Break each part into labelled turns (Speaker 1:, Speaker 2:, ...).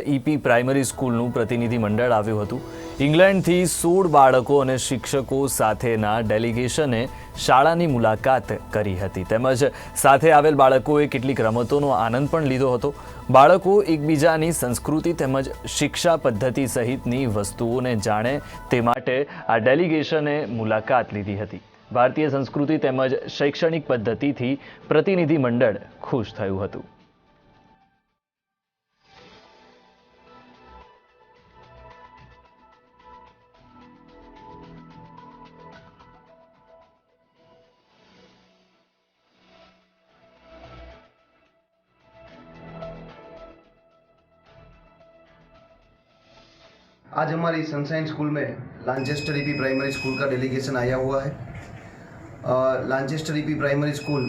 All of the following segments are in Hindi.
Speaker 1: ઈપી પ્રાઇમરી સ્કૂલનું પ્રતિનિધિ મંડળ આવ્યું હતું। ઇંગ્લેન્ડથી 16 બાળકો અને શિક્ષકો સાથેના ડેલિગેશને શાળાની મુલાકાત કરી હતી તેમજ સાથે આવેલ બાળકોએ કેટલીક રમતોનો આનંદ પણ લીધો હતો। બાળકો એકબીજાની સંસ્કૃતિ તેમજ શિક્ષા પદ્ધતિ સહિતની વસ્તુઓને જાણે તે માટે આ ડેલિગેશને મુલાકાત લીધી હતી। ભારતીય સંસ્કૃતિ તેમજ શૈક્ષણિક પદ્ધતિથી પ્રતિનિધિ મંડળ ખુશ થયું હતું।
Speaker 2: आज हमारी सनशाइन स्कूल में लांचेस्टर ईपी प्राइमरी स्कूल का डेलीगेशन आया हुआ है। Lanchester EP primary school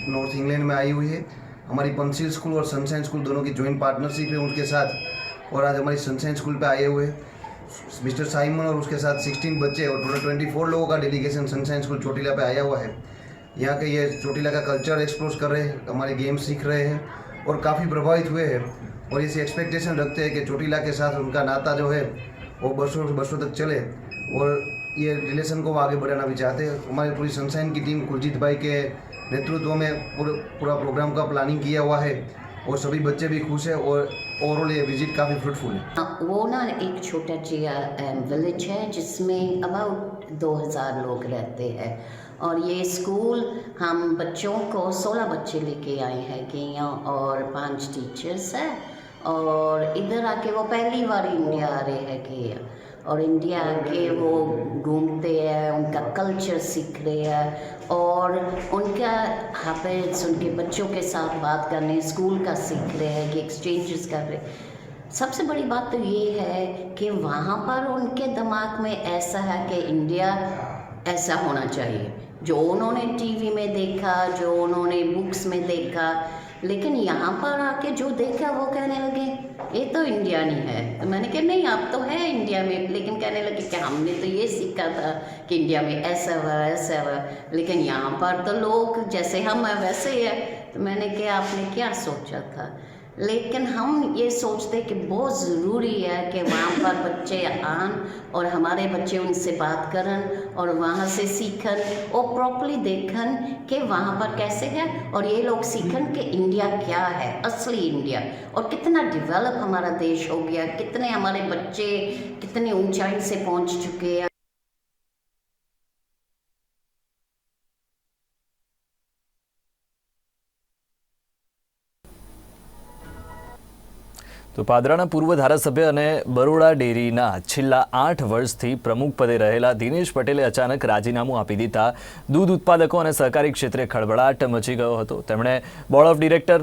Speaker 2: north England में आई हुई है। हमारी पंसिल स्कूल और सनशाइन स्कूल दोनों की जॉइंट पार्टनरशिप है उनके साथ। और आज हमारी सनशाइन स्कूल पे आए हुए मिस्टर साइमन और उसके साथ 16 बच्चे और टोटल 24 लोगों का डेलीगेशन सनशाइन स्कूल चोटीला पे आया हुआ है। यहाँ के ये चोटीला का कल्चर एक्सप्लोर कर रहे हैं, हमारे गेम सीख रहे हैं और काफ़ी प्रभावित हुए हैं और इसे एक्सपेक्टेशन रखते हैं कि चोटीला के साथ उनका नाता जो है वो बरसों तक चले और ये रिलेशन को आगे बढ़ाना भी चाहते हैं। हमारी पूरी सनशाइन की टीम कुलजीत भाई के नेतृत्व में पूरा प्रोग्राम का प्लानिंग किया हुआ है और सभी बच्चे भी खुश हैं और ओवरऑल ये विजिट काफ़ी फ्रूटफुल है।
Speaker 3: वो ना एक छोटा जिया विलेज है जिसमें अबाउट 2000 लोग रहते हैं और ये स्कूल हम बच्चों को 16 बच्चे लेके आए हैं कि यहाँ और 5 टीचर्स हैं और इधर आके वो पहली बार इंडिया आ रहे हैं कि और इंडिया आके वो घूमते हैं, उनका कल्चर सीख रहे हैं और उनका हैबिट्स उनके बच्चों के साथ बात करने स्कूल का सीख रहे हैं कि एक्सचेंजेस कर रहे हैं। सबसे बड़ी बात तो ये है कि वहाँ पर उनके दिमाग में ऐसा है कि इंडिया ऐसा होना चाहिए जो उन्होंने टीवी में देखा, जो उन्होंने बुक्स में देखा, लेकिन यहाँ पर आके जो देखा वो कहने लगे ये तो इंडिया नहीं है। तो मैंने कहा नहीं आप तो है इंडिया में, लेकिन कहने लगे कि हमने तो ये सीखा था कि इंडिया में ऐसा हुआ लेकिन यहाँ पर तो लोग जैसे हम हैं वैसे ही है। तो मैंने कहा आपने क्या सोचा था, लेकिन हम ये सोचते कि बहुत ज़रूरी है कि वहाँ पर बच्चे आन और हमारे बच्चे उनसे बात करन और वहाँ से सीखन और प्रॉपरली देखन कि वहाँ पर कैसे है और ये लोग सीखन कि इंडिया क्या है, असली इंडिया और कितना डेवलप हमारा देश हो गया, कितने हमारे बच्चे कितनी ऊंचाई से पहुँच चुके हैं।
Speaker 1: તો પાદરાના પૂર્વ ધારાસભ્ય અને બરોડા ડેરીના છેલ્લા 8 વર્ષથી પ્રમુખ પદે રહેલા દિનેશ પટેલે અચાનક રાજીનામું આપી દીધા દૂધ ઉત્પાદકો અને સહકારી ક્ષેત્રે ખળભળાટ મચી ગયો હતો। તેમણે બોર્ડ ઓફ ડિરેક્ટર